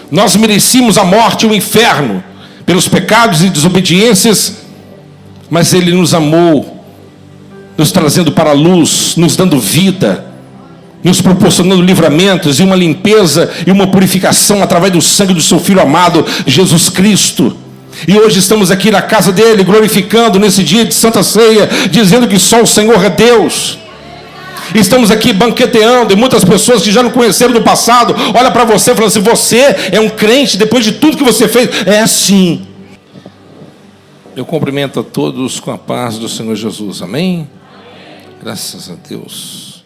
Nós merecíamos a morte e o inferno pelos pecados e desobediências, mas Ele nos amou, nos trazendo para a luz, nos dando vida, nos proporcionando livramentos e uma limpeza e uma purificação através do sangue do seu Filho amado, Jesus Cristo. E hoje estamos aqui na casa dele, glorificando nesse dia de Santa Ceia, dizendo que só o Senhor é Deus. Estamos aqui banqueteando, e muitas pessoas que já não conheceram do passado, olha para você e falam assim: você é um crente depois de tudo que você fez? É assim. Eu cumprimento a todos com a paz do Senhor Jesus, amém? Graças a Deus.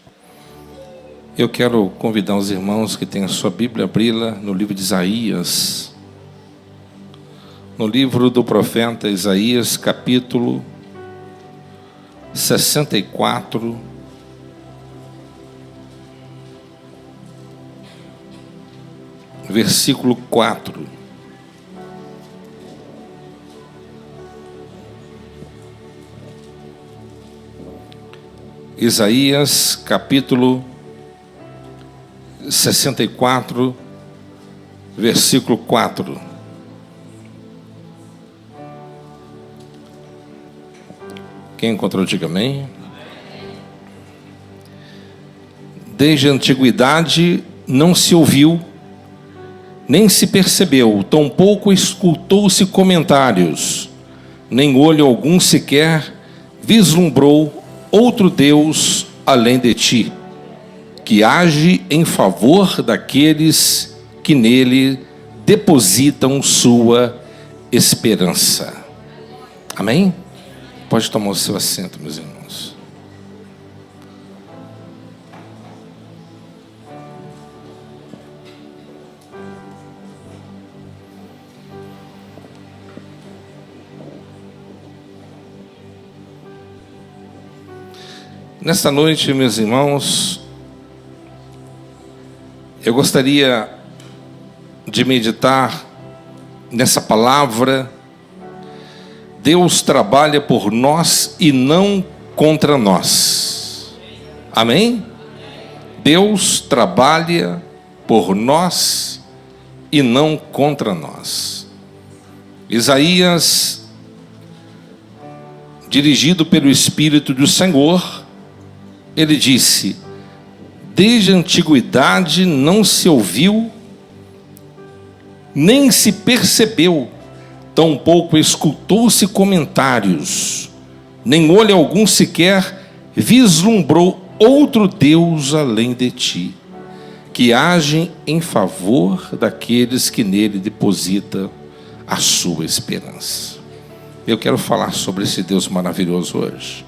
Eu quero convidar os irmãos que têm a sua Bíblia, abri-la no livro de Isaías, no livro do profeta Isaías, capítulo 64, versículo 4. Isaías, capítulo 64, versículo 4. Quem encontrou, diga amém. Desde a antiguidade não se ouviu, nem se percebeu, tampouco escutou-se comentários, nem olho algum sequer vislumbrou outro Deus além de ti, que age em favor daqueles que nele depositam sua esperança. Amém? Pode tomar o seu assento, meus irmãos. Nesta noite, meus irmãos, eu gostaria de meditar nessa palavra: Deus trabalha por nós e não contra nós. Amém? Deus trabalha por nós e não contra nós. Isaías, dirigido pelo Espírito do Senhor, ele disse: desde a antiguidade não se ouviu, nem se percebeu, tampouco escutou-se comentários, nem olho algum sequer vislumbrou outro Deus além de ti, que age em favor daqueles que nele depositam a sua esperança. Eu quero falar sobre esse Deus maravilhoso hoje.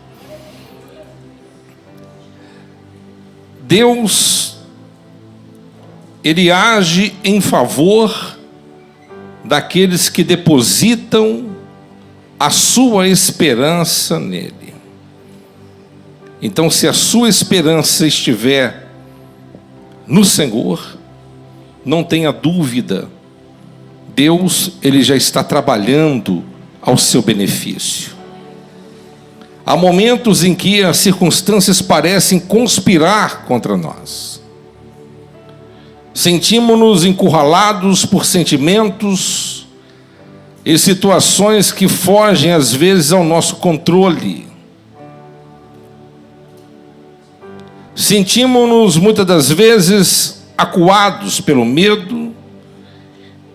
Deus, Ele age em favor daqueles que depositam a sua esperança nele. Então, se a sua esperança estiver no Senhor, não tenha dúvida, Deus, Ele já está trabalhando ao seu benefício. Há momentos em que as circunstâncias parecem conspirar contra nós. Sentimos-nos encurralados por sentimentos e situações que fogem às vezes ao nosso controle. Sentimos-nos muitas das vezes acuados pelo medo,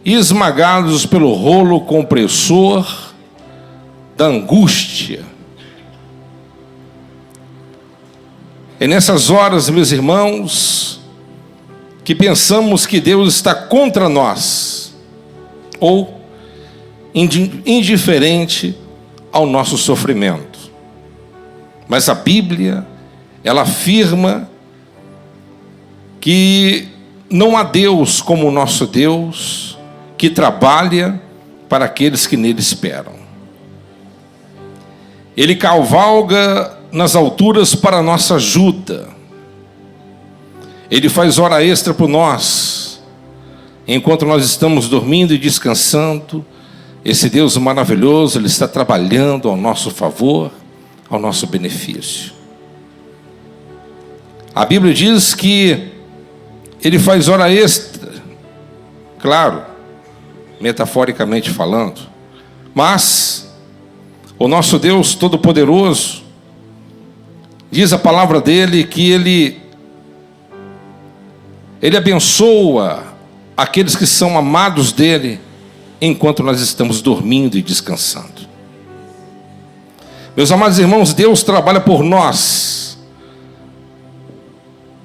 esmagados pelo rolo compressor da angústia. É nessas horas, meus irmãos, que pensamos que Deus está contra nós, ou indiferente ao nosso sofrimento. Mas a Bíblia, ela afirma que não há Deus como o nosso Deus, que trabalha para aqueles que nele esperam. Ele cavalga nas alturas para a nossa ajuda. Ele faz hora extra por nós, enquanto nós estamos dormindo e descansando. Esse Deus maravilhoso, Ele está trabalhando ao nosso favor, ao nosso benefício. A Bíblia diz que Ele faz hora extra claro, metaforicamente falando, mas o nosso Deus Todo-Poderoso, diz a palavra dele que Ele abençoa aqueles que são amados dele, enquanto nós estamos dormindo e descansando. Meus amados irmãos, Deus trabalha por nós.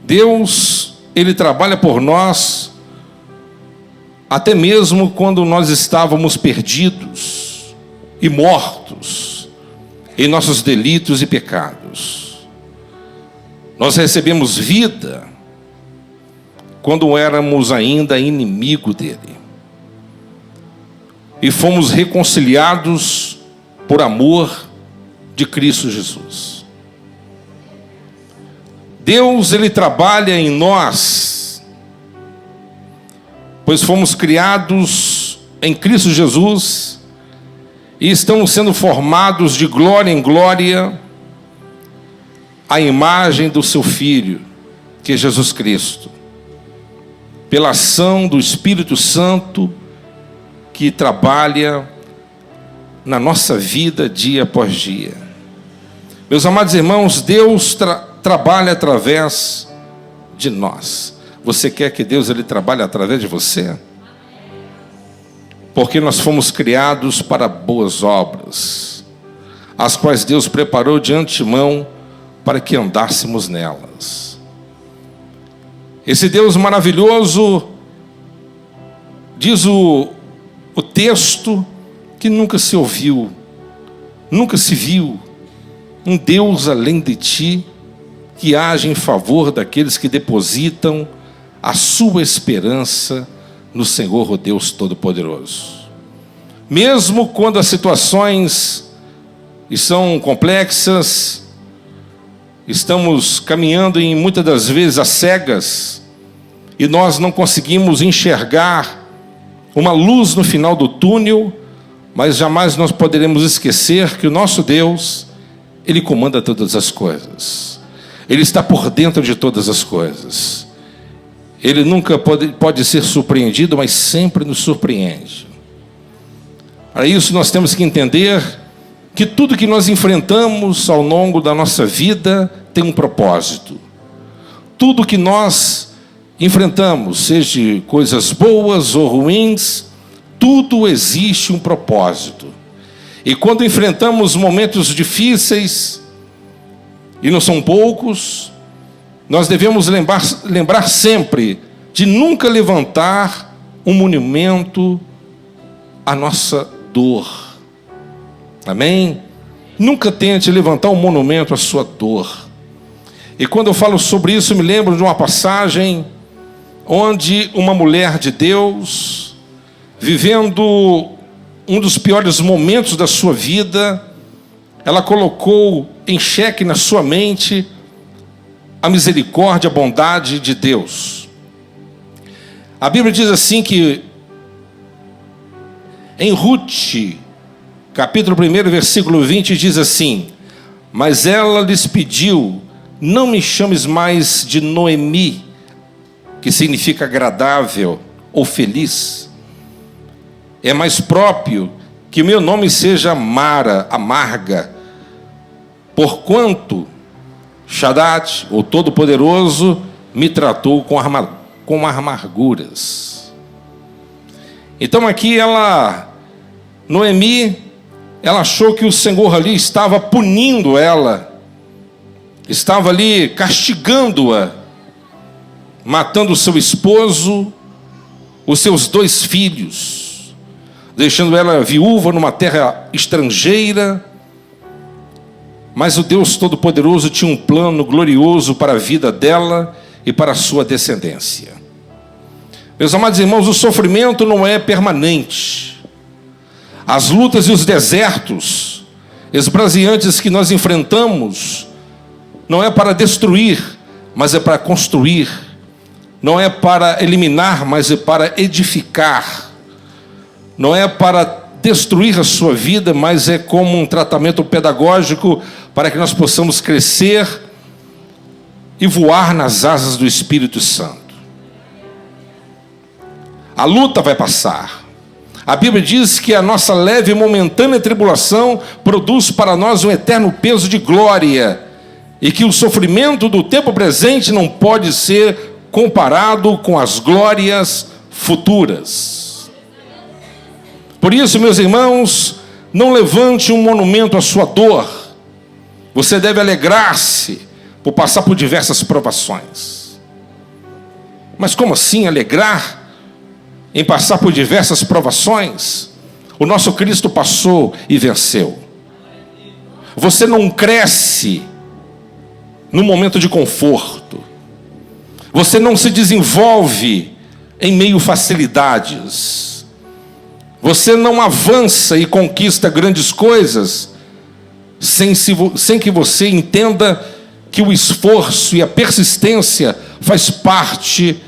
Deus, Ele trabalha por nós, até mesmo quando nós estávamos perdidos e mortos em nossos delitos e pecados. Nós recebemos vida quando éramos ainda inimigo dele. E fomos reconciliados por amor de Cristo Jesus. Deus, Ele trabalha em nós, pois fomos criados em Cristo Jesus e estamos sendo formados de glória em glória à imagem do seu Filho, que é Jesus Cristo, pela ação do Espírito Santo que trabalha na nossa vida dia após dia. Meus amados irmãos, Deus trabalha através de nós. Você quer que Deus Ele trabalhe através de você? Porque nós fomos criados para boas obras, as quais Deus preparou de antemão para que andássemos nelas. Esse Deus maravilhoso, diz o texto, que nunca se ouviu, nunca se viu um Deus além de ti, que age em favor daqueles que depositam a sua esperança no Senhor, o Deus Todo-Poderoso. Mesmo quando as situações são complexas, estamos caminhando em muitas das vezes às cegas, e nós não conseguimos enxergar uma luz no final do túnel, mas jamais nós poderemos esquecer que o nosso Deus, Ele comanda todas as coisas. Ele está por dentro de todas as coisas. Ele nunca pode ser surpreendido, mas sempre nos surpreende. Para isso nós temos que entender que tudo que nós enfrentamos ao longo da nossa vida tem um propósito. Tudo que nós enfrentamos, seja coisas boas ou ruins, tudo existe um propósito. E quando enfrentamos momentos difíceis, e não são poucos, nós devemos lembrar sempre de nunca levantar um monumento à nossa dor. Amém? Nunca tente levantar um monumento à sua dor. E quando eu falo sobre isso, me lembro de uma passagem onde uma mulher de Deus, vivendo um dos piores momentos da sua vida, ela colocou em xeque na sua mente a misericórdia, a bondade de Deus. A Bíblia diz assim que em Ruth, capítulo 1, versículo 20, diz assim: mas ela lhes pediu, não me chames mais de Noemi, que significa agradável ou feliz. É mais próprio que meu nome seja Mara, amarga, porquanto Shaddai, o Todo-Poderoso, me tratou com amarguras. Então aqui Noemi, ela achou que o Senhor ali estava punindo ela, estava ali castigando-a, matando o seu esposo, os seus 2 filhos, deixando ela viúva numa terra estrangeira. Mas o Deus Todo-Poderoso tinha um plano glorioso para a vida dela e para a sua descendência. Meus amados irmãos, o sofrimento não é permanente. As lutas e os desertos esbraseantes que nós enfrentamos não é para destruir, mas é para construir. Não é para eliminar, mas é para edificar. Não é para destruir a sua vida, mas é como um tratamento pedagógico para que nós possamos crescer e voar nas asas do Espírito Santo. A luta vai passar. A Bíblia diz que a nossa leve e momentânea tribulação produz para nós um eterno peso de glória, e que o sofrimento do tempo presente não pode ser comparado com as glórias futuras. Por isso, meus irmãos, não levante um monumento à sua dor. Você deve alegrar-se por passar por diversas provações. Mas como assim alegrar em passar por diversas provações? O nosso Cristo passou e venceu. Você não cresce no momento de conforto. Você não se desenvolve em meio a facilidades. Você não avança e conquista grandes coisas sem que você entenda que o esforço e a persistência faz parte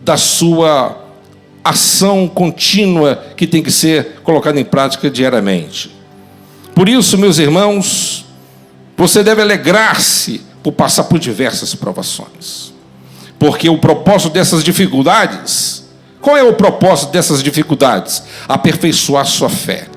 da sua ação contínua que tem que ser colocada em prática diariamente. Por isso, meus irmãos, você deve alegrar-se por passar por diversas provações. Porque o propósito dessas dificuldades, qual é o propósito dessas dificuldades? Aperfeiçoar sua fé,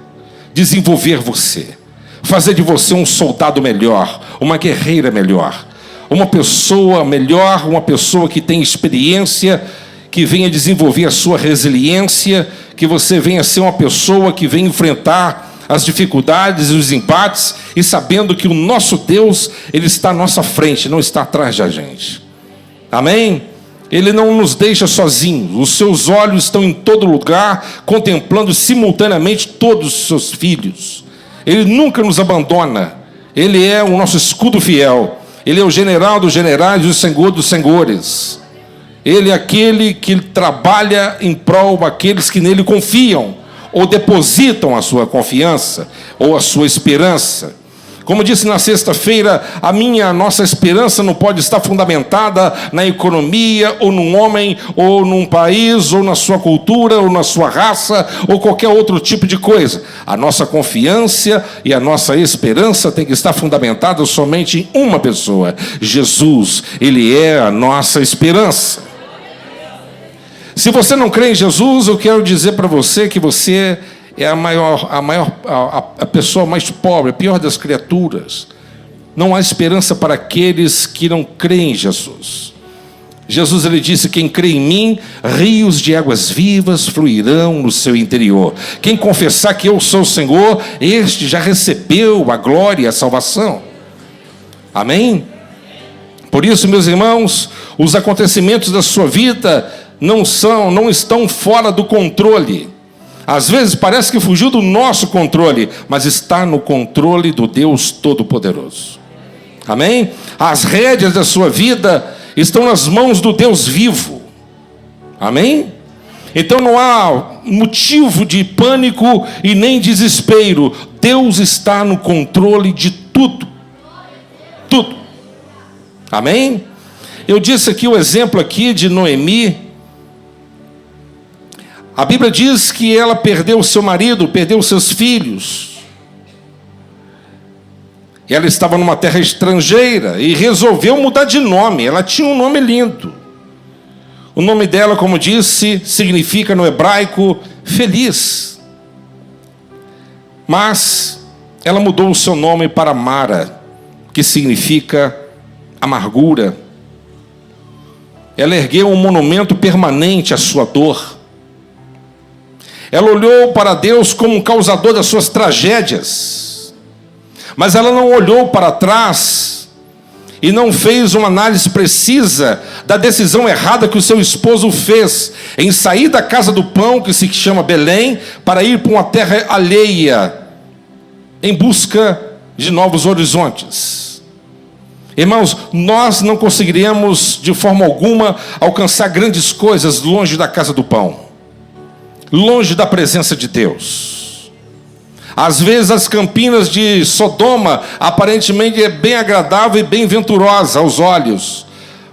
desenvolver você, fazer de você um soldado melhor, uma guerreira melhor, uma pessoa melhor, uma pessoa que tem experiência, que venha desenvolver a sua resiliência, que você venha ser uma pessoa que venha enfrentar as dificuldades e os embates, e sabendo que o nosso Deus, Ele está à nossa frente, não está atrás da gente. Amém? Ele não nos deixa sozinhos. Os seus olhos estão em todo lugar, contemplando simultaneamente todos os seus filhos. Ele nunca nos abandona. Ele é o nosso escudo fiel. Ele é o general dos generais e o senhor dos senhores. Ele é aquele que trabalha em prol daqueles que nele confiam, ou depositam a sua confiança, ou a sua esperança. Como disse na sexta-feira, a nossa esperança não pode estar fundamentada na economia, ou num homem, ou num país, ou na sua cultura, ou na sua raça, ou qualquer outro tipo de coisa. A nossa confiança e a nossa esperança tem que estar fundamentada somente em uma pessoa, Jesus. Ele é a nossa esperança. Se você não crê em Jesus, eu quero dizer para você que você é a pessoa mais pobre, a pior das criaturas. Não há esperança para aqueles que não creem em Jesus. Jesus, ele disse: quem crê em mim, rios de águas vivas fluirão no seu interior. Quem confessar que eu sou o Senhor, este já recebeu a glória e a salvação. Amém? Por isso, meus irmãos, os acontecimentos da sua vida não estão fora do controle. Às vezes parece que fugiu do nosso controle, mas está no controle do Deus Todo-Poderoso. Amém? As rédeas da sua vida estão nas mãos do Deus vivo. Amém? Então não há motivo de pânico e nem desespero. Deus está no controle de tudo. Tudo. Amém? Eu disse aqui o exemplo aqui de Noemi. A Bíblia diz que ela perdeu o seu marido, perdeu os seus filhos. Ela estava numa terra estrangeira e resolveu mudar de nome. Ela tinha um nome lindo. O nome dela, como disse, significa no hebraico feliz. Mas ela mudou o seu nome para Mara, que significa amargura. Ela ergueu um monumento permanente à sua dor. Ela olhou para Deus como um causador das suas tragédias, mas ela não olhou para trás e não fez uma análise precisa da decisão errada que o seu esposo fez em sair da casa do pão, que se chama Belém, para ir para uma terra alheia, em busca de novos horizontes. Irmãos, nós não conseguiríamos de forma alguma alcançar grandes coisas longe da casa do pão, longe da presença de Deus. Às vezes as campinas de Sodoma aparentemente é bem agradável e bem venturosa aos olhos,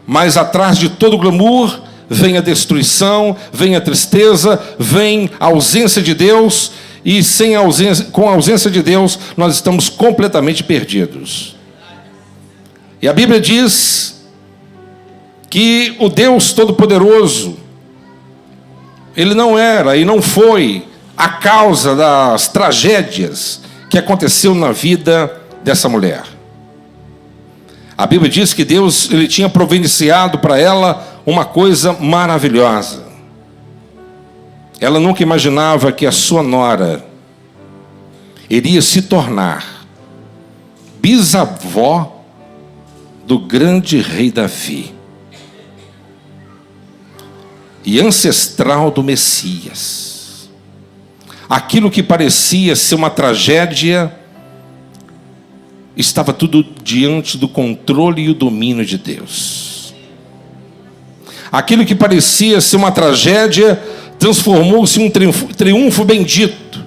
mas atrás de todo glamour vem a destruição, vem a tristeza, vem a ausência de Deus, e com a ausência de Deus nós estamos completamente perdidos. E a Bíblia diz que o Deus Todo-Poderoso, ele não era e não foi a causa das tragédias que aconteceu na vida dessa mulher. A Bíblia diz que Deus ele tinha providenciado para ela uma coisa maravilhosa. Ela nunca imaginava que a sua nora iria se tornar bisavó do grande rei Davi e ancestral do Messias. Aquilo que parecia ser uma tragédia estava tudo diante do controle e o domínio de Deus. Aquilo que parecia ser uma tragédia transformou-se em um triunfo bendito.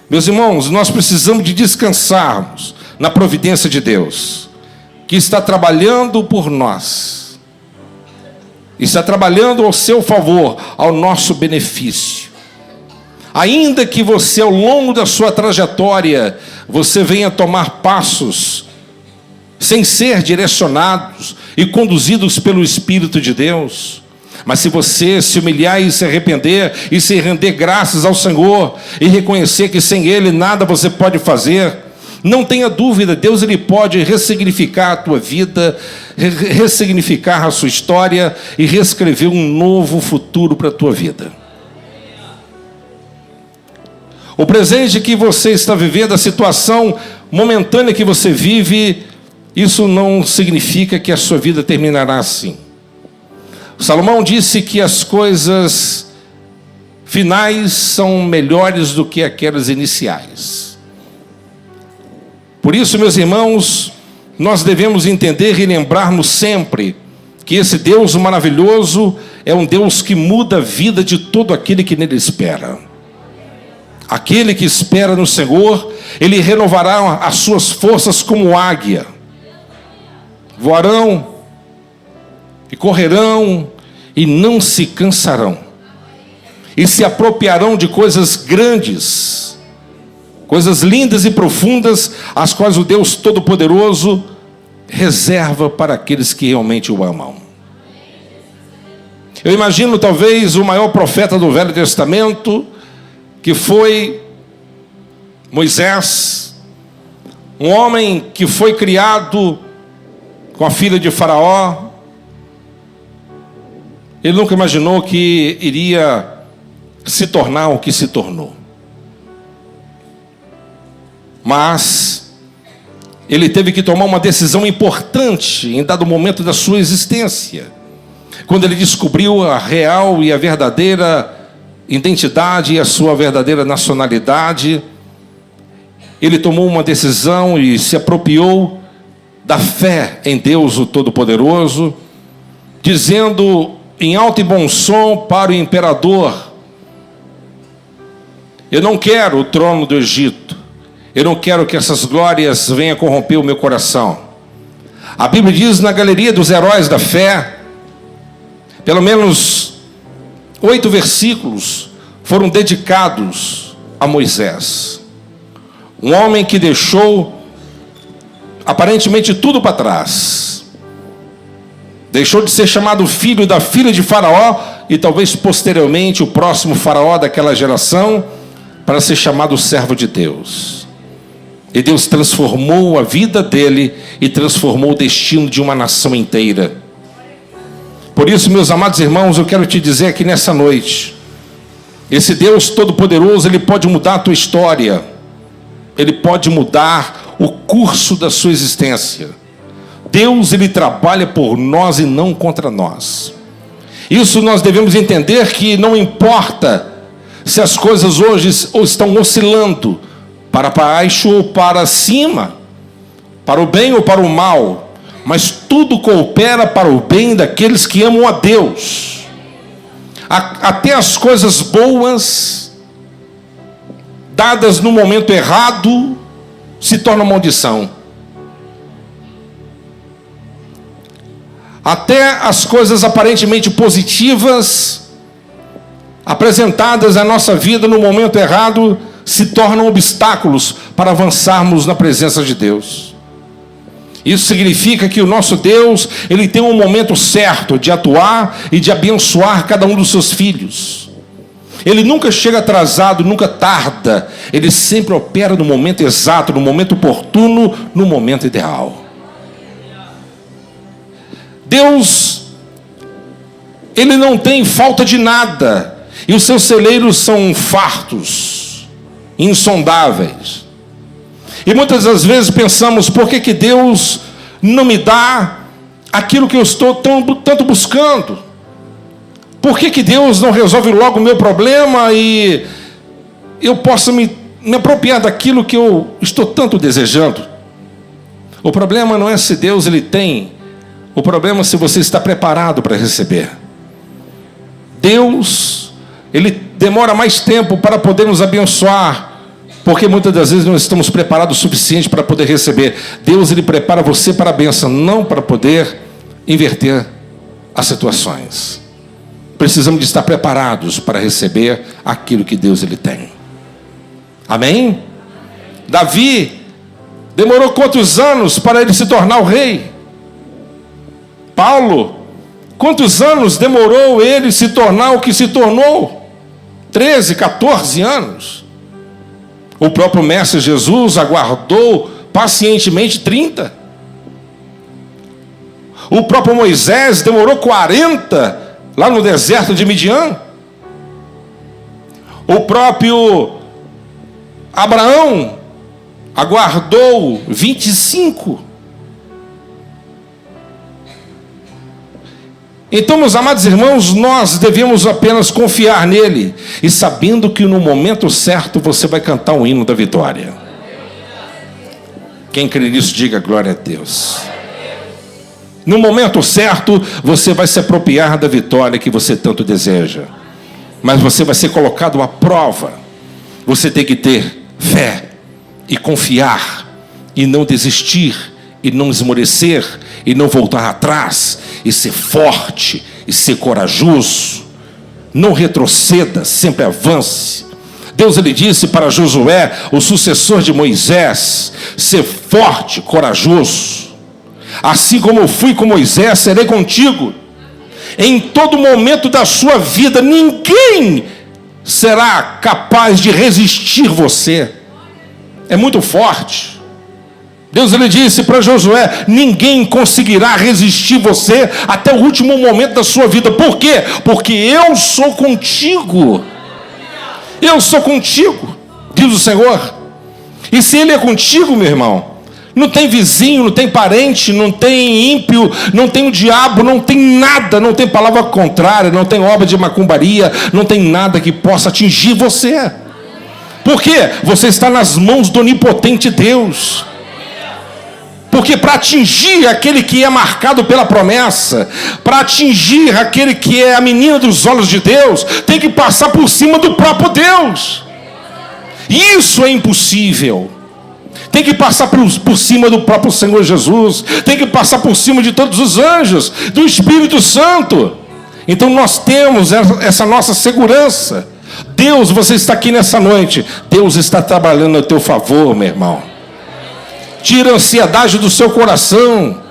Meus irmãos, nós precisamos de descansarmos na providência de Deus, que está trabalhando por nós, está trabalhando ao seu favor, ao nosso benefício. Ainda que você, ao longo da sua trajetória, você venha tomar passos sem ser direcionados e conduzidos pelo Espírito de Deus, mas se você se humilhar e se arrepender e se render graças ao Senhor e reconhecer que sem Ele nada você pode fazer, não tenha dúvida, Deus ele pode ressignificar a tua vida, ressignificar a sua história e reescrever um novo futuro para a tua vida. O presente que você está vivendo, a situação momentânea que você vive, isso não significa que a sua vida terminará assim. Salomão disse que as coisas finais são melhores do que aquelas iniciais. Por isso, meus irmãos, nós devemos entender e lembrarmos sempre que esse Deus maravilhoso é um Deus que muda a vida de todo aquele que nele espera. Aquele que espera no Senhor, ele renovará as suas forças como águia. Voarão e correrão e não se cansarão. E se apropriarão de coisas grandes, coisas lindas e profundas, as quais o Deus Todo-Poderoso reserva para aqueles que realmente o amam. Eu imagino talvez o maior profeta do Velho Testamento, que foi Moisés, um homem que foi criado com a filha de Faraó. Ele nunca imaginou que iria se tornar o que se tornou. Mas ele teve que tomar uma decisão importante em dado momento da sua existência, quando ele descobriu a real e a verdadeira identidade e a sua verdadeira nacionalidade. Ele tomou uma decisão e se apropriou da fé em Deus o Todo-Poderoso, dizendo em alto e bom som para o imperador: eu não quero o trono do Egito, eu não quero que essas glórias venham corromper o meu coração. A Bíblia diz na galeria dos heróis da fé, pelo menos 8 versículos foram dedicados a Moisés, um homem que deixou aparentemente tudo para trás, deixou de ser chamado filho da filha de Faraó e talvez posteriormente o próximo faraó daquela geração, para ser chamado servo de Deus. E Deus transformou a vida dele e transformou o destino de uma nação inteira. Por isso, meus amados irmãos, eu quero te dizer aqui nessa noite, esse Deus Todo-Poderoso, ele pode mudar a tua história, ele pode mudar o curso da sua existência. Deus, ele trabalha por nós e não contra nós. Isso nós devemos entender, que não importa se as coisas hoje estão oscilando para baixo ou para cima, para o bem ou para o mal, mas tudo coopera para o bem daqueles que amam a Deus. Até as coisas boas, dadas no momento errado, se tornam maldição. Até as coisas aparentemente positivas, apresentadas à nossa vida no momento errado, se tornam obstáculos para avançarmos na presença de Deus. Isso significa que o nosso Deus, Ele tem um momento certo de atuar e de abençoar cada um dos seus filhos. Ele nunca chega atrasado, nunca tarda. Ele sempre opera no momento exato, no momento oportuno, no momento ideal. Deus, Ele não tem falta de nada. E os seus celeiros são fartos, insondáveis. E muitas das vezes pensamos, por que Deus não me dá aquilo que eu estou tanto buscando? Por que Deus não resolve logo o meu problema e eu possa me apropriar daquilo que eu estou tanto desejando? O problema não é se Deus Ele tem, o problema é se você está preparado para receber. Deus, Ele demora mais tempo para poder nos abençoar, porque muitas das vezes não estamos preparados o suficiente para poder receber. Deus, Ele prepara você para a bênção, não para poder inverter as situações. Precisamos de estar preparados para receber aquilo que Deus Ele tem. Amém? Davi demorou quantos anos para ele se tornar o rei? Paulo, quantos anos demorou ele se tornar o que se tornou? 13, 14 anos. O próprio Mestre Jesus aguardou pacientemente 30. O próprio Moisés demorou 40 lá no deserto de Midian. O próprio Abraão aguardou 25. Então, meus amados irmãos, nós devemos apenas confiar nele e sabendo que no momento certo você vai cantar o hino da vitória. Quem crê nisso, diga glória a Deus. No momento certo, você vai se apropriar da vitória que você tanto deseja. Mas você vai ser colocado à prova. Você tem que ter fé e confiar e não desistir e não esmorecer e não voltar atrás e ser forte e ser corajoso. Não retroceda, sempre avance. Deus, Ele disse para Josué, o sucessor de Moisés, ser forte, corajoso. Assim como eu fui com Moisés, serei contigo. Em todo momento da sua vida, ninguém será capaz de resistir você. É muito forte. Deus, Ele disse para Josué, ninguém conseguirá resistir você até o último momento da sua vida. Por quê? Porque eu sou contigo. Eu sou contigo, diz o Senhor. E se Ele é contigo, meu irmão, não tem vizinho, não tem parente, não tem ímpio, não tem o diabo, não tem nada, não tem palavra contrária, não tem obra de macumbaria, não tem nada que possa atingir você. Por quê? Você está nas mãos do onipotente Deus. Porque para atingir aquele que é marcado pela promessa, para atingir aquele que é a menina dos olhos de Deus, tem que passar por cima do próprio Deus. Isso é impossível. Tem que passar por cima do próprio Senhor Jesus. Tem que passar por cima de todos os anjos, do Espírito Santo. Então nós temos essa nossa segurança. Deus, você está aqui nessa noite. Deus está trabalhando a teu favor, meu irmão. Tira a ansiedade do seu coração.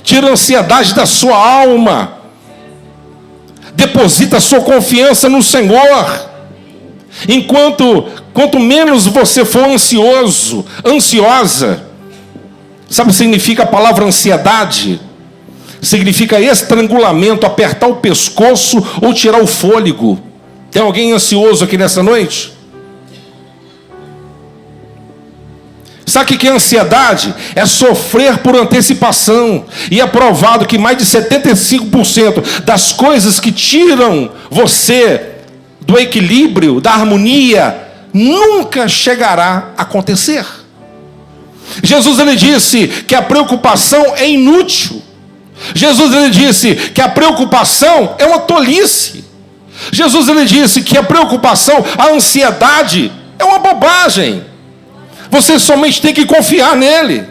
Tira a ansiedade da sua alma. Deposita a sua confiança no Senhor. Quanto menos você for ansioso, ansiosa. Sabe o que significa a palavra ansiedade? Significa estrangulamento, apertar o pescoço ou tirar o fôlego. Tem alguém ansioso aqui nessa noite? Sabe o que é ansiedade? É sofrer por antecipação. E é provado que mais de 75% das coisas que tiram você do equilíbrio, da harmonia, nunca chegará a acontecer. Jesus, Ele disse que a preocupação é inútil. Jesus, Ele disse que a preocupação é uma tolice. Jesus, Ele disse que a preocupação, a ansiedade é uma bobagem. Você somente tem que confiar nele.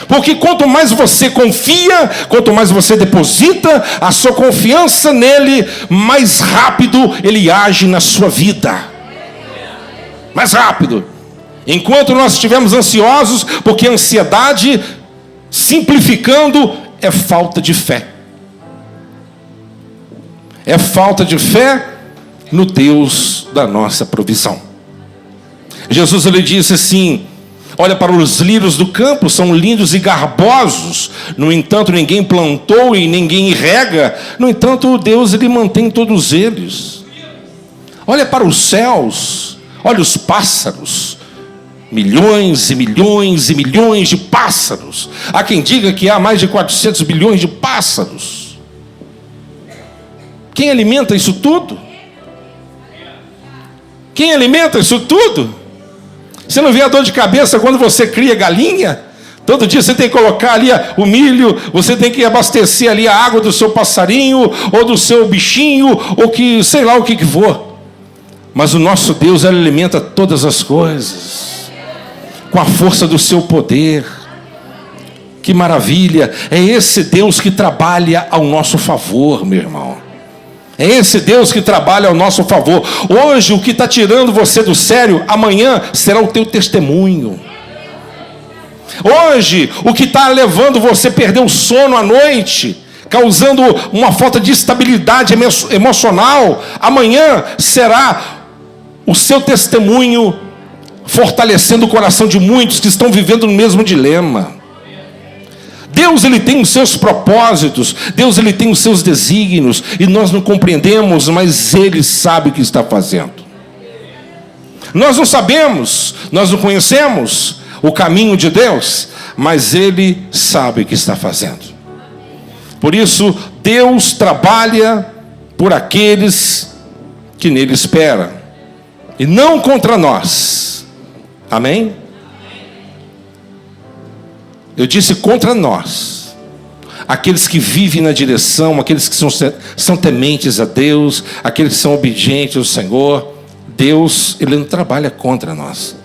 Porque quanto mais você confia, quanto mais você deposita a sua confiança nele, mais rápido ele age na sua vida. Mais rápido. Enquanto nós estivermos ansiosos, porque a ansiedade simplificando, é falta de fé. É falta de fé no Deus da nossa provisão. Jesus, ele disse assim: olha para os lírios do campo, são lindos e garbosos, no entanto ninguém plantou e ninguém rega, no entanto Deus, ele mantém todos eles. Olha para os céus, olha os pássaros, milhões e milhões e milhões de pássaros. Há quem diga que há mais de 400 bilhões de pássaros. Quem alimenta isso tudo? Quem alimenta isso tudo? Você não vê a dor de cabeça quando você cria galinha? Todo dia você tem que colocar ali o milho, você tem que abastecer ali a água do seu passarinho, ou do seu bichinho, ou que sei lá o que for. Mas o nosso Deus, ele alimenta todas as coisas, com a força do seu poder. Que maravilha! É esse Deus que trabalha ao nosso favor, meu irmão. É esse Deus que trabalha ao nosso favor. Hoje, o que está tirando você do sério, amanhã será o teu testemunho. Hoje, o que está levando você a perder o sono à noite, causando uma falta de estabilidade emocional, amanhã será o seu testemunho fortalecendo o coração de muitos que estão vivendo no mesmo dilema. Deus, ele tem os seus propósitos, Deus, ele tem os seus desígnios, e nós não compreendemos, mas ele sabe o que está fazendo. Nós não sabemos, nós não conhecemos o caminho de Deus, mas ele sabe o que está fazendo. Por isso, Deus trabalha por aqueles que nele esperam, e não contra nós. Amém? Eu disse contra nós, aqueles que vivem na direção, aqueles que são tementes a Deus, aqueles que são obedientes ao Senhor. Deus, ele não trabalha contra nós.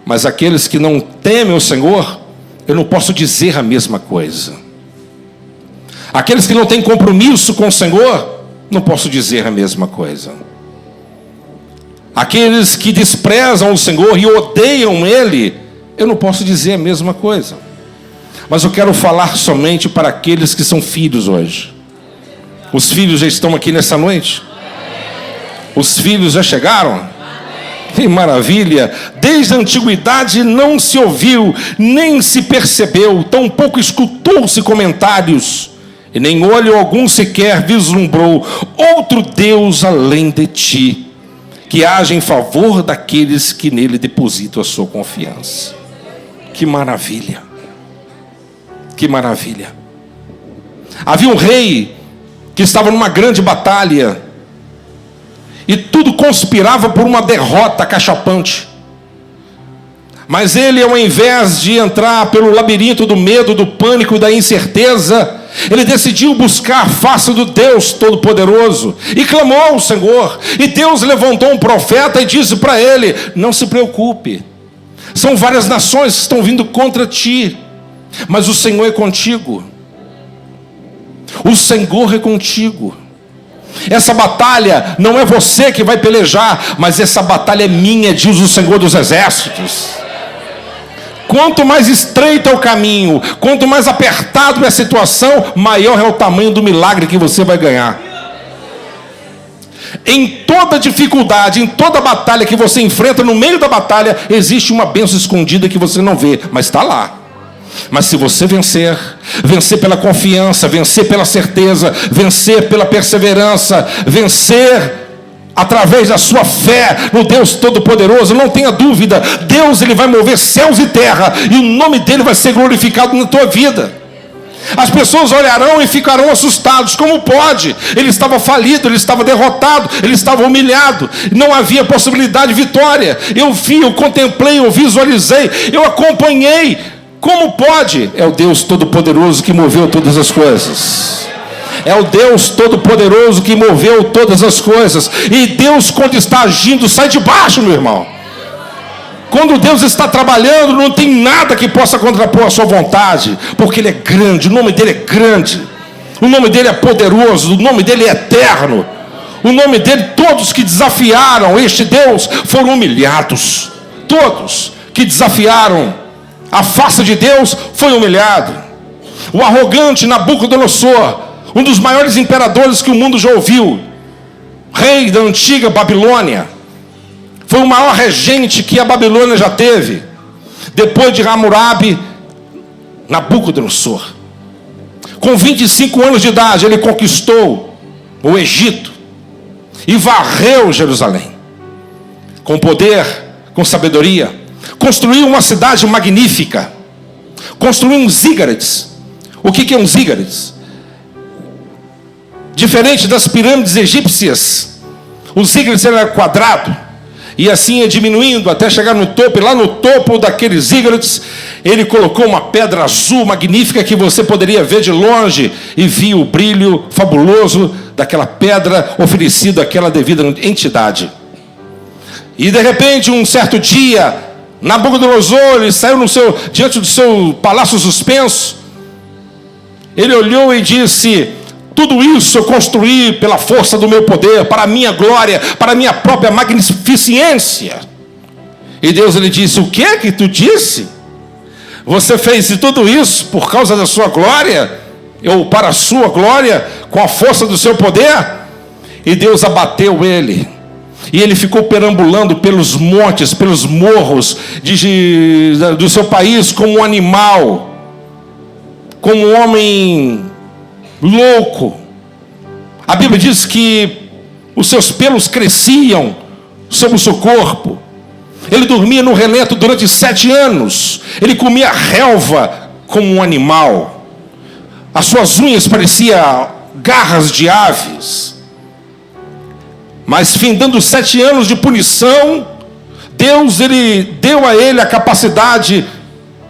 Mas aqueles que não temem o Senhor, eu não posso dizer a mesma coisa. Aqueles que não têm compromisso com o Senhor, não posso dizer a mesma coisa. Aqueles que desprezam o Senhor e odeiam Ele, eu não posso dizer a mesma coisa. Mas eu quero falar somente para aqueles que são filhos hoje. Os filhos já estão aqui nessa noite? Os filhos já chegaram? Que maravilha! Desde a antiguidade não se ouviu, nem se percebeu, tampouco escutou-se comentários, e nem olho algum sequer vislumbrou outro Deus além de ti, que age em favor daqueles que nele depositam a sua confiança. Que maravilha! Que maravilha! Havia um rei que estava numa grande batalha, e tudo conspirava por uma derrota cachapante. Mas ele, ao invés de entrar pelo labirinto do medo, do pânico e da incerteza, ele decidiu buscar a face do Deus Todo-Poderoso, e clamou ao Senhor. E Deus levantou um profeta e disse para ele: não se preocupe, são várias nações que estão vindo contra ti, mas o Senhor é contigo. O Senhor é contigo. Essa batalha não é você que vai pelejar, mas essa batalha é minha, diz o Senhor dos Exércitos. Quanto mais estreito é o caminho, quanto mais apertado é a situação, maior é o tamanho do milagre que você vai ganhar. Em toda dificuldade, em toda batalha que você enfrenta, no meio da batalha, existe uma bênção escondida que você não vê, mas está lá. Mas se você vencer pela confiança, vencer pela certeza, vencer pela perseverança, vencer através da sua fé no Deus Todo-Poderoso, não tenha dúvida, Deus, ele vai mover céus e terra, e o nome dele vai ser glorificado na tua vida. As pessoas olharão e ficarão assustados. Como pode? Ele estava falido, ele estava derrotado, ele estava humilhado, não havia possibilidade de vitória. Eu vi, eu contemplei, eu visualizei, eu acompanhei. Como pode? É o Deus Todo-Poderoso que moveu todas as coisas. É o Deus Todo-Poderoso que moveu todas as coisas. E Deus, quando está agindo, sai de baixo, meu irmão. Quando Deus está trabalhando, não tem nada que possa contrapor a sua vontade, porque Ele é grande, o nome dEle é grande, o nome dEle é poderoso, o nome dEle é eterno, o nome dEle, todos que desafiaram este Deus foram humilhados, todos que desafiaram A face de Deus foi humilhado. O arrogante Nabucodonosor, um dos maiores imperadores que o mundo já ouviu, rei da antiga Babilônia, foi o maior regente que a Babilônia já teve. Depois de Hammurabi, Nabucodonosor, com 25 anos de idade, ele conquistou o Egito e varreu Jerusalém. Com poder, com sabedoria, construiu uma cidade magnífica. Construiu um zígurates. O que é um zígurates? Diferente das pirâmides egípcias, o zígurates era quadrado, e assim ia diminuindo até chegar no topo. E lá no topo daquele zígurates, ele colocou uma pedra azul magnífica que você poderia ver de longe e via o brilho fabuloso daquela pedra oferecida àquela devida entidade. E de repente, um certo dia, Nabucodonosor, ele saiu diante do seu palácio suspenso. Ele olhou e disse: tudo isso eu construí pela força do meu poder, para a minha glória, para a minha própria magnificência. E Deus lhe disse: o que é que tu disse? Você fez tudo isso por causa da sua glória? Ou para a sua glória, com a força do seu poder? E Deus abateu ele. E ele ficou perambulando pelos montes, pelos morros do seu país como um animal, como um homem louco. A Bíblia diz que os seus pelos cresciam sobre o seu corpo. Ele dormia no relento durante 7 anos. Ele comia relva como um animal. As suas unhas pareciam garras de aves. Mas findando 7 anos de punição, Deus ele deu a ele a capacidade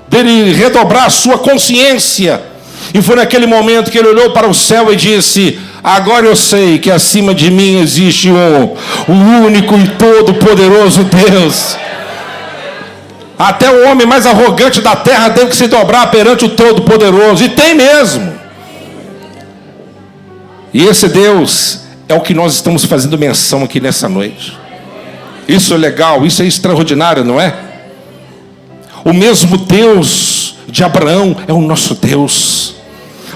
dele redobrar a sua consciência. E foi naquele momento que ele olhou para o céu e disse: agora eu sei que acima de mim existe o único e todo-poderoso Deus. Até o homem mais arrogante da terra teve que se dobrar perante o Todo-Poderoso. E tem mesmo. E esse Deus é o que nós estamos fazendo menção aqui nessa noite. Isso é legal, isso é extraordinário, não é? O mesmo Deus de Abraão é o nosso Deus.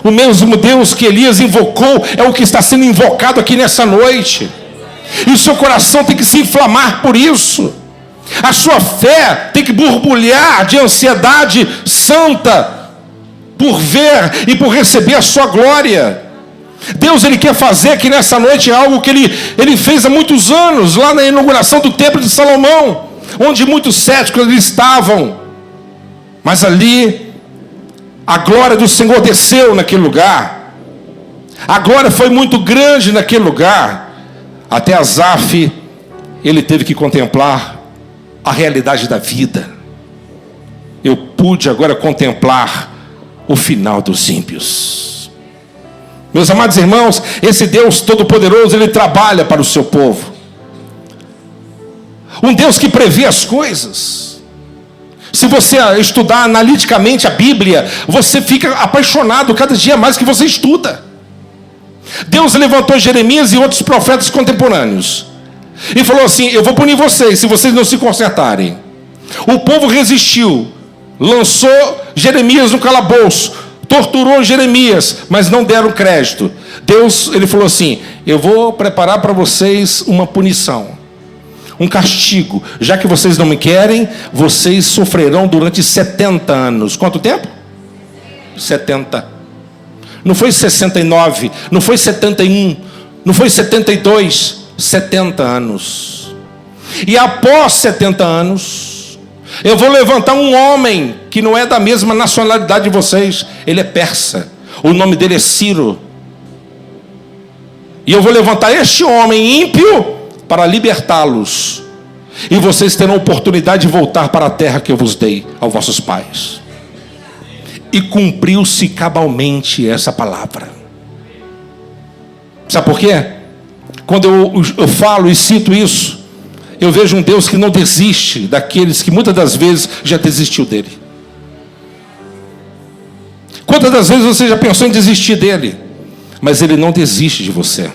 O mesmo Deus que Elias invocou é o que está sendo invocado aqui nessa noite. E o seu coração tem que se inflamar por isso. A sua fé tem que borbulhar de ansiedade santa por ver e por receber a sua glória. Deus ele quer fazer aqui nessa noite algo que ele fez há muitos anos, lá na inauguração do templo de Salomão, onde muitos céticos ali estavam. Mas ali a glória do Senhor desceu naquele lugar. A glória foi muito grande naquele lugar. Até Asaf, ele teve que contemplar a realidade da vida. Eu pude agora contemplar o final dos ímpios. Meus amados irmãos, esse Deus Todo-Poderoso, ele trabalha para o seu povo. Um Deus que prevê as coisas. Se você estudar analiticamente a Bíblia, você fica apaixonado cada dia mais que você estuda. Deus levantou Jeremias e outros profetas contemporâneos e falou assim: eu vou punir vocês se vocês não se consertarem. O povo resistiu, lançou Jeremias no calabouço, torturou Jeremias, mas não deram crédito. Deus, ele falou assim: eu vou preparar para vocês uma punição, um castigo. Já que vocês não me querem, vocês sofrerão durante 70 anos. Quanto tempo? 70. Não foi 69, não foi 71, não foi 72, 70 anos. E após 70 anos, eu vou levantar um homem que não é da mesma nacionalidade de vocês. Ele é persa. O nome dele é Ciro. E eu vou levantar este homem ímpio para libertá-los. E vocês terão oportunidade de voltar para a terra que eu vos dei aos vossos pais. E cumpriu-se cabalmente essa palavra. Sabe por quê? Quando eu falo e cito isso, eu vejo um Deus que não desiste daqueles que muitas das vezes já desistiu dele. Quantas das vezes você já pensou em desistir dele? Mas ele não desiste de você.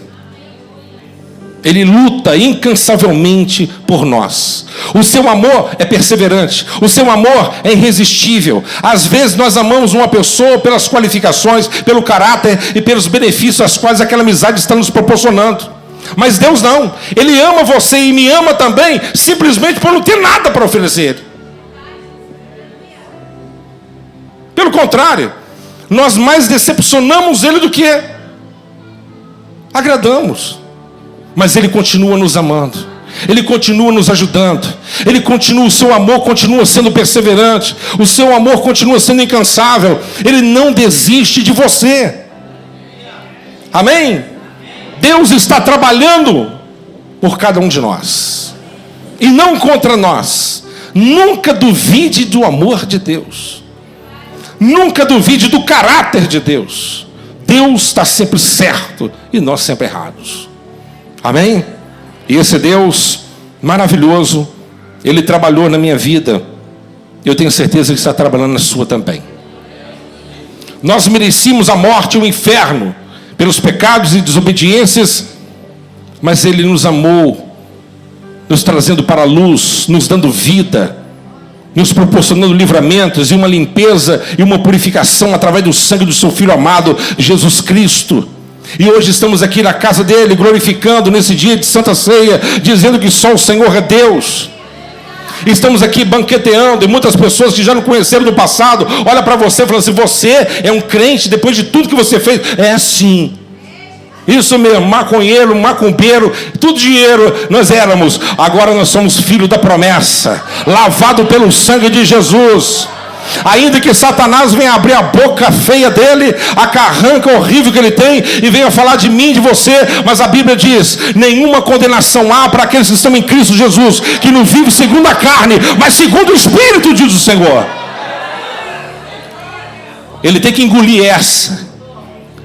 Ele luta incansavelmente por nós. O seu amor é perseverante. O seu amor é irresistível. Às vezes nós amamos uma pessoa pelas qualificações, pelo caráter e pelos benefícios aos quais aquela amizade está nos proporcionando. Mas Deus não. Ele ama você e me ama também, simplesmente por não ter nada para oferecer. Pelo contrário, nós mais decepcionamos Ele do que agradamos. Mas Ele continua nos amando, Ele continua nos ajudando, o seu amor continua sendo perseverante, o seu amor continua sendo incansável, Ele não desiste de você. Amém? Deus está trabalhando por cada um de nós, e não contra nós. Nunca duvide do amor de Deus, nunca duvide do caráter de Deus. Deus está sempre certo e nós sempre errados. Amém? E esse Deus maravilhoso, Ele trabalhou na minha vida. Eu tenho certeza que Ele está trabalhando na sua também. Nós merecíamos a morte e o inferno pelos pecados e desobediências, mas Ele nos amou, nos trazendo para a luz, nos dando vida, nos proporcionando livramentos e uma limpeza e uma purificação através do sangue do seu Filho amado, Jesus Cristo. E hoje estamos aqui na casa dele, glorificando nesse dia de Santa Ceia, dizendo que só o Senhor é Deus. Estamos aqui banqueteando, e muitas pessoas que já não conheceram no passado, olham para você e falam assim: você é um crente depois de tudo que você fez? É assim. Isso mesmo, maconheiro, macumbeiro, tudo dinheiro nós éramos. Agora nós somos filhos da promessa, lavado pelo sangue de Jesus. Ainda que Satanás venha abrir a boca feia dele, a carranca horrível que ele tem, e venha falar de mim, de você, mas a Bíblia diz: nenhuma condenação há para aqueles que estão em Cristo Jesus, que não vivem segundo a carne, mas segundo o Espírito, diz o Senhor. Ele tem que engolir essa.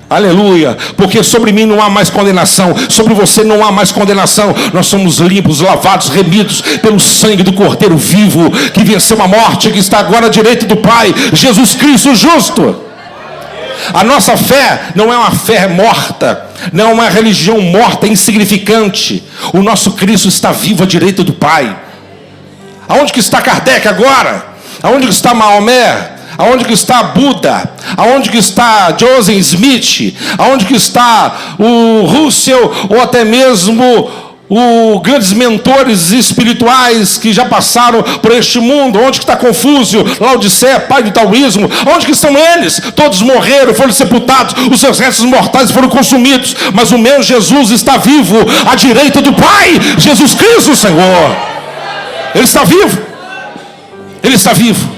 Aleluia, porque sobre mim não há mais condenação, sobre você não há mais condenação. Nós somos limpos, lavados, remidos pelo sangue do Cordeiro vivo, que venceu a morte, que está agora à direita do Pai, Jesus Cristo justo. A nossa fé não é uma fé morta, não é uma religião morta, insignificante. O nosso Cristo está vivo à direita do Pai. Aonde que está Kardec agora? Aonde que está Maomé? Aonde que está Buda? Aonde que está Joseph Smith? Aonde que está o Russell? Ou até mesmo os grandes mentores espirituais que já passaram por este mundo? Onde que está Confúcio, Laodiceia, pai do taoísmo? Onde que estão eles? Todos morreram, foram sepultados, os seus restos mortais foram consumidos. Mas o meu Jesus está vivo à direita do Pai, Jesus Cristo, Senhor. Ele está vivo. Ele está vivo.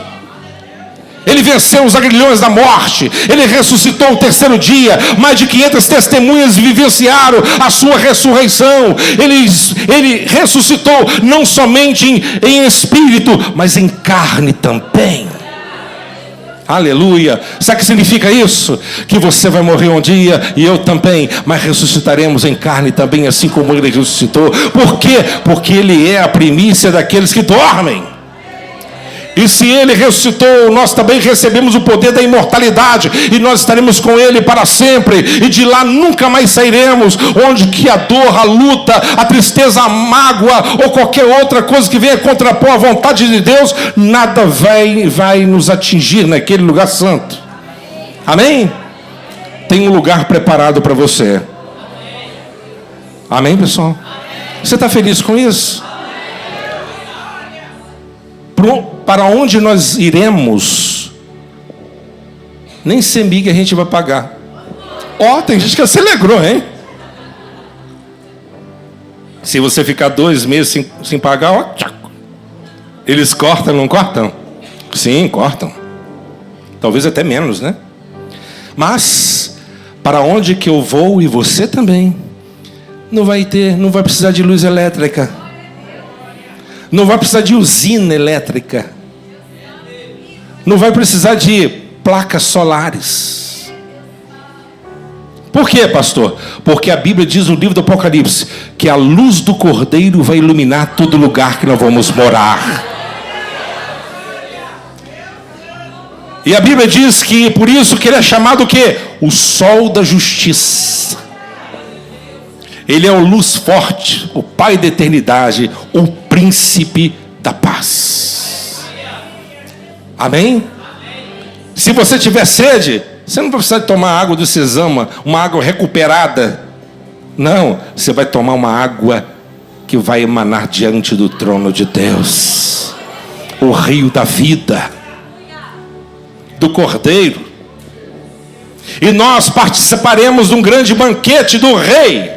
Ele venceu os agrilhões da morte. Ele ressuscitou o terceiro dia. Mais de 500 testemunhas vivenciaram a sua ressurreição. Ele ressuscitou não somente em espírito, mas em carne também. Aleluia. Sabe o que significa isso? Que você vai morrer um dia e eu também, mas ressuscitaremos em carne também, assim como Ele ressuscitou. Por quê? Porque Ele é a primícia daqueles que dormem. E se Ele ressuscitou, nós também recebemos o poder da imortalidade, e nós estaremos com Ele para sempre, e de lá nunca mais sairemos. Onde que a dor, a luta, a tristeza, a mágoa, ou qualquer outra coisa que venha contrapor a vontade de Deus, nada vai nos atingir naquele lugar santo. Amém? Tem um lugar preparado para você. Amém, pessoal? Você está feliz com isso? Para onde nós iremos, nem CEMIG a gente vai pagar. Tem gente que se alegrou, hein? Se você ficar 2 meses sem pagar, eles cortam, não cortam? Sim, cortam. Talvez até menos, né? Mas para onde que eu vou, e você também, não vai precisar de luz elétrica, não vai precisar de usina elétrica, não vai precisar de placas solares. Por quê, pastor? Porque a Bíblia diz no livro do Apocalipse que a luz do Cordeiro vai iluminar todo lugar que nós vamos morar. E a Bíblia diz que por isso que Ele é chamado o quê? O sol da justiça. Ele é o luz forte, o Pai da eternidade, o príncipe da paz. Amém? Se você tiver sede, você não precisa tomar água do Sesama, uma água recuperada. Não, você vai tomar uma água que vai emanar diante do trono de Deus. O rio da vida, do Cordeiro. E nós participaremos de um grande banquete do Rei.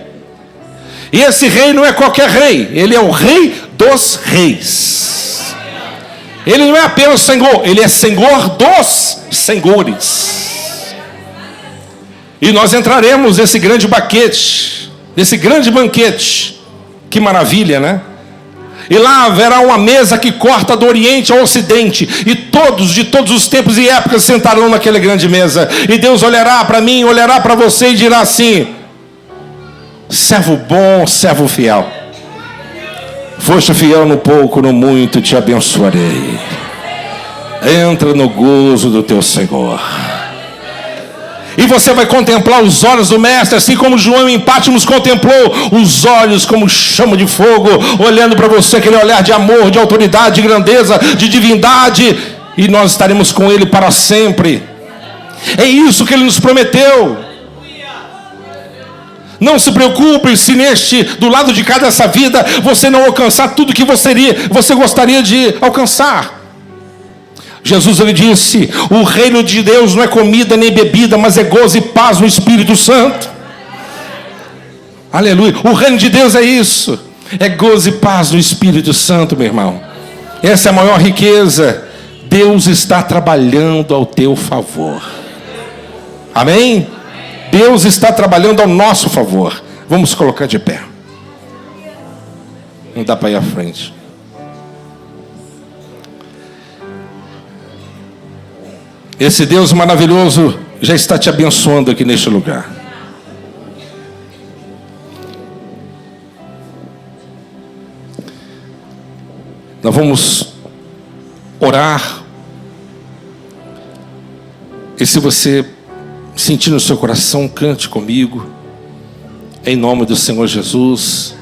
E esse Rei não é qualquer Rei, Ele é o Rei dos Reis. Ele não é apenas Senhor, Ele é Senhor dos Senhores. E nós entraremos nesse grande banquete. Que maravilha, né? E lá haverá uma mesa que corta do Oriente ao Ocidente, e todos, de todos os tempos e épocas, sentarão naquela grande mesa. E Deus olhará para mim, olhará para você e dirá assim: servo bom, servo fiel, foste fiel no pouco, no muito te abençoarei. Entra no gozo do teu Senhor. E você vai contemplar os olhos do Mestre, assim como João em Patmos contemplou os olhos como chama de fogo, olhando para você, aquele olhar de amor, de autoridade, de grandeza, de divindade. E nós estaremos com Ele para sempre. É isso que Ele nos prometeu. Não se preocupe se do lado de cá dessa vida, você não alcançar tudo que você gostaria de alcançar. Jesus, ele disse: o reino de Deus não é comida nem bebida, mas é gozo e paz no Espírito Santo. Aleluia. O reino de Deus é isso, é gozo e paz no Espírito Santo, meu irmão. Essa é a maior riqueza. Deus está trabalhando ao teu favor. Amém? Deus está trabalhando ao nosso favor. Vamos colocar de pé. Não dá para ir à frente. Esse Deus maravilhoso já está te abençoando aqui neste lugar. Nós vamos orar. E se você sentir no seu coração, cante comigo. Em nome do Senhor Jesus.